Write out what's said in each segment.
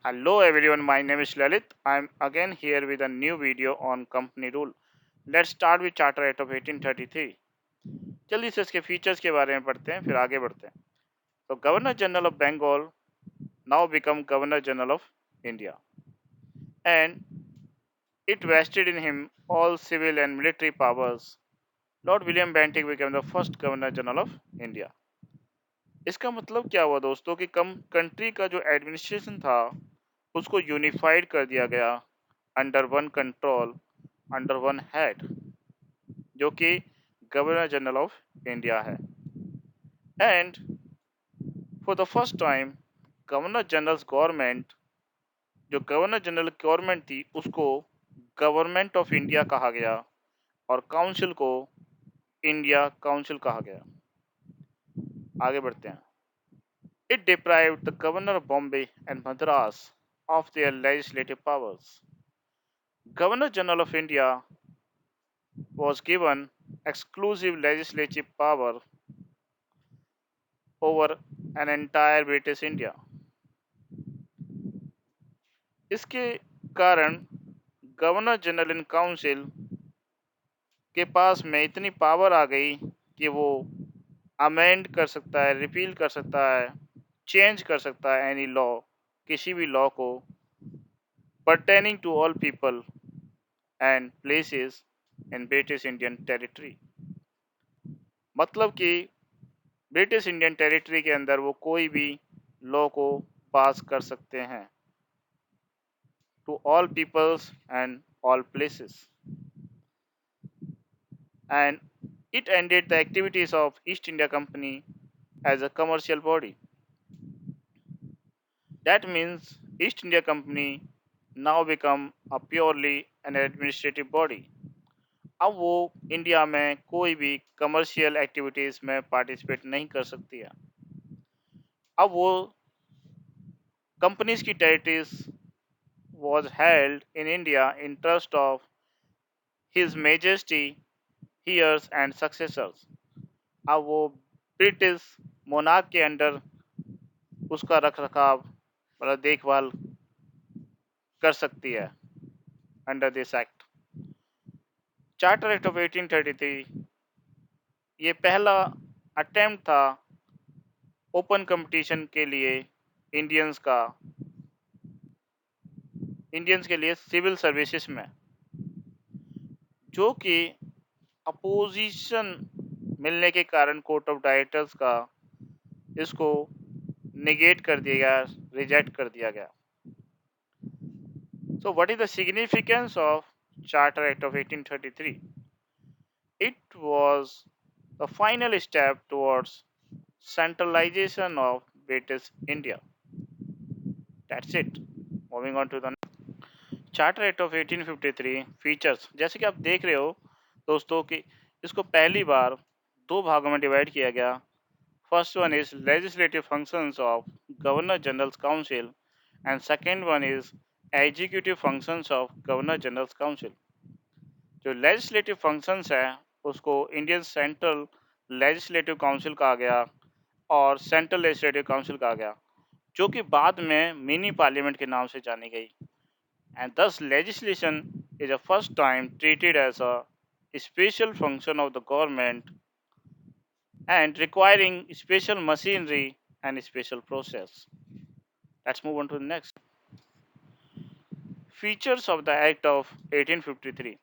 Hello everyone, my name is Lalit. I'm again here with a new video on company rule. Let's start with Charter Act of 1833. जल्दी से इसके features के बारे में पढ़ते हैं फिर आगे बढ़ते हैं. तो governor general of Bengal now become governor general of India, and it vested in him all civil and military powers. Lord William Bentinck became the first governor general of India. इसका मतलब क्या हुआ दोस्तों कि कम कंट्री का जो एडमिनिस्ट्रेशन था उसको यूनिफाइड कर दिया गया under one control, under one head, जो कि गवर्नर जनरल ऑफ इंडिया है. And for the first time governor general government, जो गवर्नर जनरल गवर्नमेंट थी उसको गवर्नमेंट ऑफ इंडिया कहा गया और काउंसिल को इंडिया काउंसिल कहा गया. आगे बढ़ते हैं. It deprived the governor of Bombay and Madras of their legislative powers. Governor General of India was given exclusive legislative power over an entire British India. इसके कारण गवर्नर जनरल इन काउंसिल के पास में इतनी पावर आ गई कि वो अमेंड कर सकता है, रिपील कर सकता है, चेंज कर सकता है एनी लॉ, किसी भी लॉ को pertaining to all people and places in British Indian territory. मतलब कि ब्रिटिश इंडियन टेरिटरी के अंदर वो कोई भी लॉ को पास कर सकते हैं to all peoples and all places. And it ended the activities of East India Company as a commercial body. That means East India Company now become a purely an administrative body. अब वो India में कोई भी commercial activities में participate नहीं कर सकती है. अब वो कंपनीज की territories was held in India in trust of His Majesty, heirs and successors. अब वो ब्रिटिश मोनार्क के अंडर उसका रख रखाव मतलब देखभाल कर सकती है under this act. Charter act of 1833 ये पहला अटेम्प्ट था ओपन कंपटीशन के लिए इंडियंस के लिए सिविल सर्विसेज में, जो कि अपोजिशन मिलने के कारण कोर्ट ऑफ डायरेक्टर्स का इसको निगेट कर दिया गया, रिजेक्ट कर दिया गया. So what is the significance of charter act of 1833? It was the final step towards centralization of British India. That's it. Moving on to the charter act of 1853 features. जैसे कि आप देख रहे हो दोस्तों कि इसको पहली बार दो भागों में डिवाइड किया गया. First one is legislative functions of governor general council and second one is executive functions of governor general council. जो लेजिस्लेटिव फंक्शंस है उसको इंडियन सेंट्रल लेजिस्लेटिव काउंसिल कहा गया और सेंट्रल लेजिस्लेटिव काउंसिल कहा गया, जो कि बाद में मिनी पार्लियामेंट के नाम से जानी गई. And thus legislation is the first time treated as a special function of the government and requiring special machinery and special process. Let's move on to the next. Features of the Act of 1853.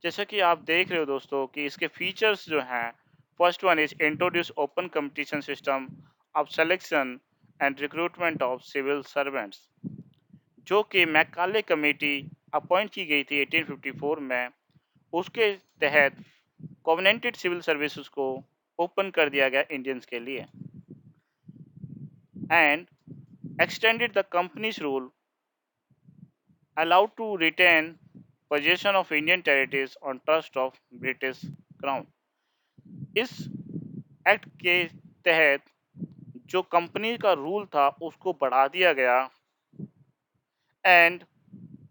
जैसा कि आप देख रहे हो दोस्तों कि इसके features जो हैं, first one is introduce open competition system of selection and recruitment of civil servants, जो कि मैकाले कमेटी अपॉइंट की गई थी 1854 में. उसके तहत कोवेनेंटेड सिविल सर्विसेज को ओपन कर दिया गया इंडियंस के लिए. And extended the company's rule allowed to retain position of Indian territories on trust of British crown. इस एक्ट के तहत जो कंपनी का रूल था उसको बढ़ा दिया गया एंड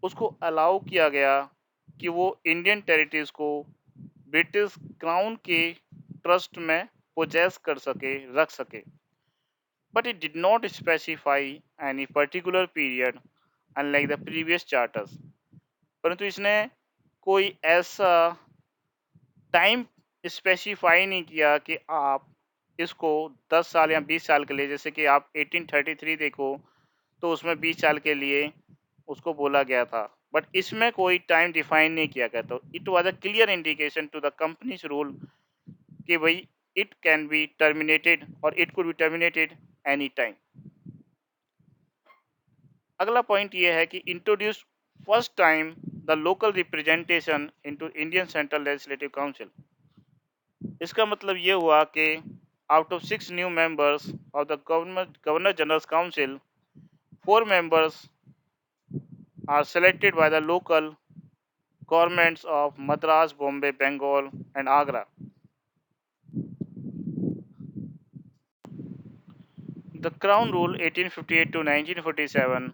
उसको अलाउ किया गया कि वो इंडियन टेरिटरीज को ब्रिटिश क्राउन के ट्रस्ट में पोजेस कर सके, रख सके. But it did not specify any particular period unlike the previous charters. परंतु इसने कोई ऐसा टाइम स्पेसिफाई नहीं किया कि आप इसको 10 साल या 20 साल के लिए, जैसे कि आप 1833 देखो तो उसमें 20 साल के लिए उसको बोला गया था, बट इसमें कोई टाइम डिफाइन नहीं किया गया। तो it was a clear indication to the company's rule कि भाई इट कैन बी टर्मिनेटेड और it could be terminated any time. अगला पॉइंट ये है कि introduce first time the local representation into Indian central legislative council. इसका मतलब ये हुआ कि out of 6 new members of the governor general council, 4 members are selected by the local governments of Madras, Bombay, Bengal, and Agra. The Crown Rule 1858 to 1947,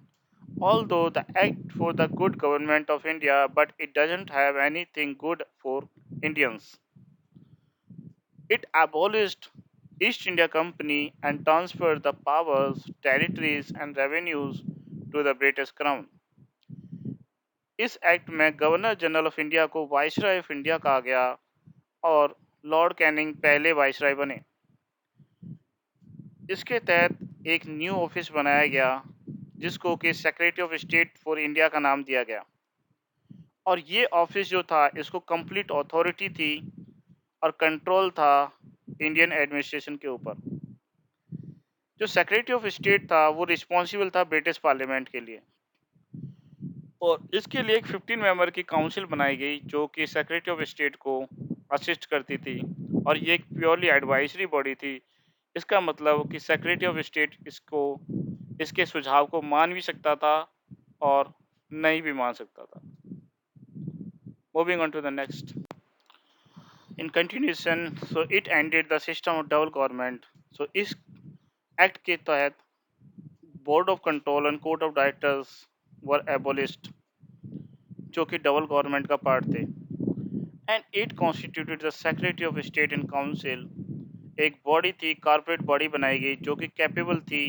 although the act for the good government of India, but it doesn't have anything good for Indians. It abolished East India Company and transferred the powers, territories, and revenues to the British Crown. इस act में governor general of India को viceroy of India कहा गया और Lord Canning पहले viceroy बने। इसके तहत एक न्यू ऑफिस बनाया गया जिसको कि secretary of state for India का नाम दिया गया, और ये ऑफिस जो था इसको कंप्लीट अथॉरिटी थी और कंट्रोल था इंडियन एडमिनिस्ट्रेशन के ऊपर। जो सेक्रेटरी ऑफ स्टेट था वो रिस्पॉन्सिबल था ब्रिटिश पार्लियामेंट के लिए, और इसके लिए एक 15 मेंबर की काउंसिल बनाई गई जो कि सेक्रेटरी ऑफ स्टेट को असिस्ट करती थी, और ये एक प्योरली एडवाइजरी बॉडी थी। इसका मतलब कि सेक्रेटरी ऑफ स्टेट इसके सुझाव को मान भी सकता था और नहीं भी मान सकता था। Moving on to the next, in continuation, so it ended the system of double government. सो इस एक्ट के तहत board of control and court of directors were abolished, जो कि डबल गवर्नमेंट का पार्ट थे, and it constituted the secretary of state and council. एक body थी, कॉर्पोरेट बॉडी बनाई गई जो कि कैपेबल थी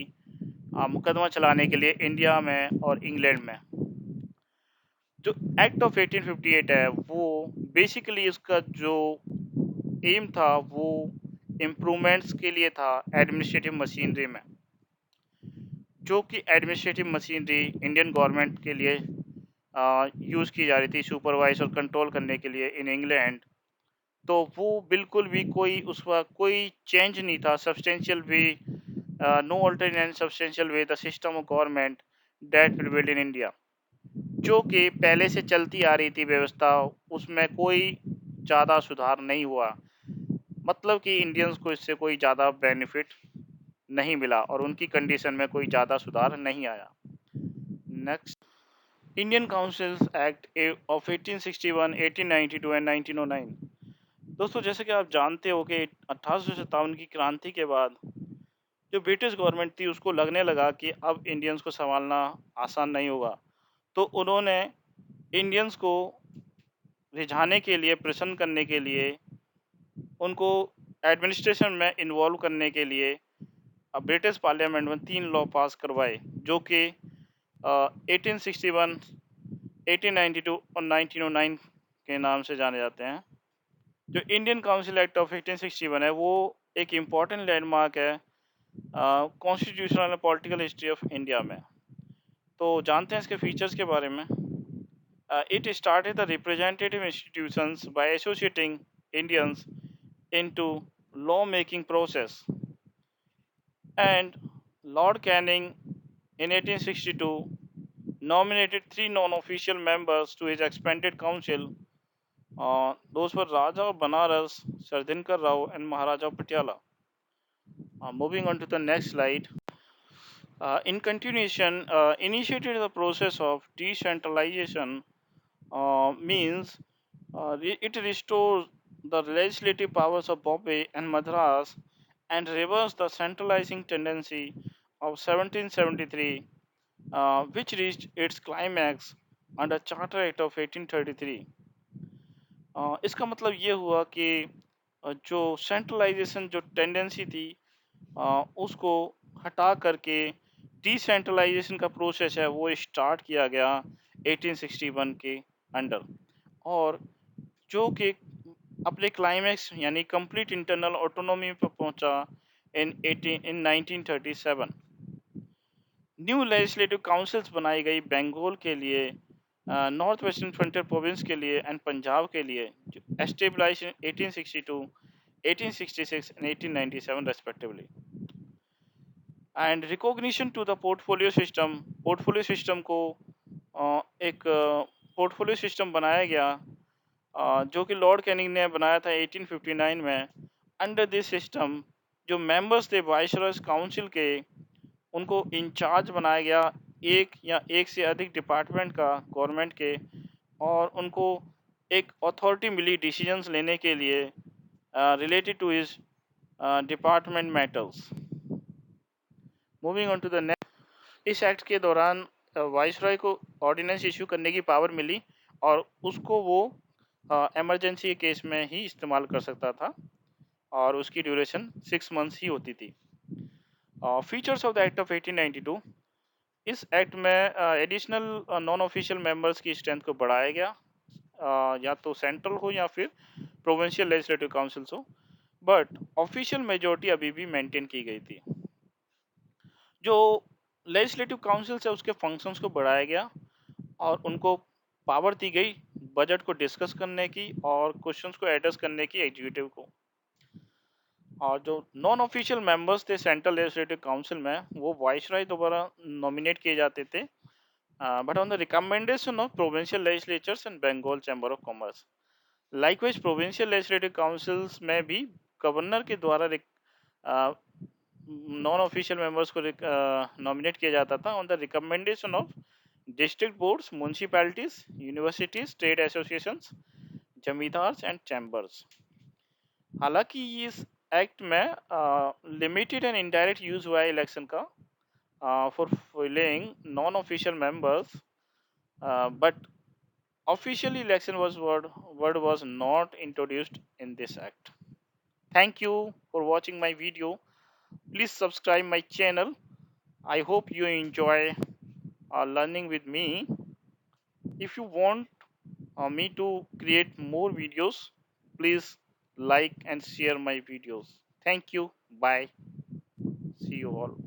मुकदमा चलाने के लिए इंडिया में और इंग्लैंड में। जो एक्ट ऑफ 1858 है वो बेसिकली इसका जो एम था वो इम्प्रूवमेंट्स के लिए था एडमिनिस्ट्रेटिव मशीनरी में, जो कि एडमिनिस्ट्रेटिव मशीनरी इंडियन गवर्नमेंट के लिए यूज़ की जा रही थी सुपरवाइज और कंट्रोल करने के लिए इन इंग्लैंड। तो वो बिल्कुल भी कोई उसका कोई चेंज नहीं था, substantial way, no alter in substantial way the system of government that prevailed in India. जो कि पहले से चलती आ रही थी व्यवस्था, उसमें कोई ज़्यादा सुधार नहीं हुआ। मतलब कि इंडियंस को इससे कोई ज़्यादा बेनिफिट नहीं मिला और उनकी कंडीशन में कोई ज़्यादा सुधार नहीं आया। Next, Indian councils act of 1861, 1892 and 1909। दोस्तों, जैसे कि आप जानते हो कि 1857 की क्रांति के बाद जो ब्रिटिश गवर्नमेंट थी उसको लगने लगा कि अब इंडियंस को संभालना आसान नहीं होगा, तो उन्होंने इंडियंस को रिझाने के लिए, प्रसन्न करने के लिए, उनको एडमिनिस्ट्रेशन में इन्वॉल्व करने के लिए ब्रिटिश पार्लियामेंट में 3 लॉ पास करवाए, जो कि 1861, 1892 और 1909 के नाम से जाने जाते हैं। जो इंडियन काउंसिल एक्ट ऑफ 1861 है वो एक इम्पॉर्टेंट लैंडमार्क है constitutional and political history of India में। तो जानते हैं इसके फीचर्स के बारे में। It started the representative institutions by associating Indians into law-making process, and Lord Canning in 1862 nominated 3 non-official members to his expanded council. Those were Raja of Banaras, Sir Dinkar Rao, and Maharaja of Patiala. Moving on to the next slide. In continuation, initiated the process of decentralization, means it restores the legislative powers of Bombay and Madras and reversed the centralizing tendency of 1773, which reached its climax under Charter Act of 1833. इसका मतलब ये हुआ कि जो centralisation जो tendency थी उसको हटा करके डिसेंट्रलाइजेशन का प्रोसेस है वो स्टार्ट किया गया 1861 के अंडर, और जो कि अपने क्लाइमैक्स यानी कंप्लीट इंटरनल ऑटोनॉमी पर पहुंचा इन 1937। न्यू लेजिस्लेटिव काउंसिल्स बनाई गई बंगाल के लिए, नॉर्थ वेस्टर्न फ्रंटियर प्रोविंस के लिए एंड पंजाब के लिए, establish in 1862, 1866 and 1897 respectively. And recognition to the portfolio system को एक पोर्टफोलियो सिस्टम बनाया गया, जो कि लॉर्ड कैनिंग ने बनाया था 1859 में। अंडर दिस सिस्टम जो मेंबर्स थे वाइसरॉयज काउंसिल के, उनको इंचार्ज बनाया गया एक या एक से अधिक डिपार्टमेंट का गवर्नमेंट के, और उनको एक अथॉरिटी मिली डिसीजंस लेने के लिए related to his department matters. Moving on to the next, इस एक्ट के दौरान वाइसरॉय को ऑर्डिनेंस इशू करने की पावर मिली, और उसको वो इमरजेंसी केस में ही इस्तेमाल कर सकता था, और उसकी ड्यूरेशन 6 मंथ्स ही होती थी। Features of the act of 1892, इस एक्ट में एडिशनल नॉन ऑफिशियल मेंबर्स की स्ट्रेंथ को बढ़ाया गया, या तो सेंट्रल हो या फिर प्रोविंशियल लेजिस्लेटिव काउंसिल्स हो, बट ऑफिशियल मेजोरिटी अभी भी मेंटेन की गई थी। जो लेजिस्लेटिव काउंसिल है उसके फंक्शंस को बढ़ाया गया, और उनको पावर दी गई बजट को डिस्कस करने की और क्वेश्चंस को एड्रेस करने की एग्जीक्यूटिव को। और जो नॉन ऑफिशियल मेंबर्स थे सेंट्रल लेजिस्लेटिव काउंसिल में, वो वाइसरॉय द्वारा नॉमिनेट किए जाते थे, but on the recommendation of provincial legislatures and Bengal chamber of commerce. Likewise provincial legislative councils में भी गवर्नर के द्वारा नॉन ऑफिशियल मेंबर्स को नॉमिनेट किया जाता था on the recommendation of district boards, municipalities, universities, trade associations, zamindars and chambers. हालांकि इस एक्ट में लिमिटेड एंड इनडायरेक्ट यूज हुआ है इलेक्शन का for filling non official members, but officially election word was not introduced in this act. Thank you for watching my video. Please subscribe my channel. I hope you enjoy learning with me. If you want me to create more videos, please like and share my videos. Thank you. Bye. See you all.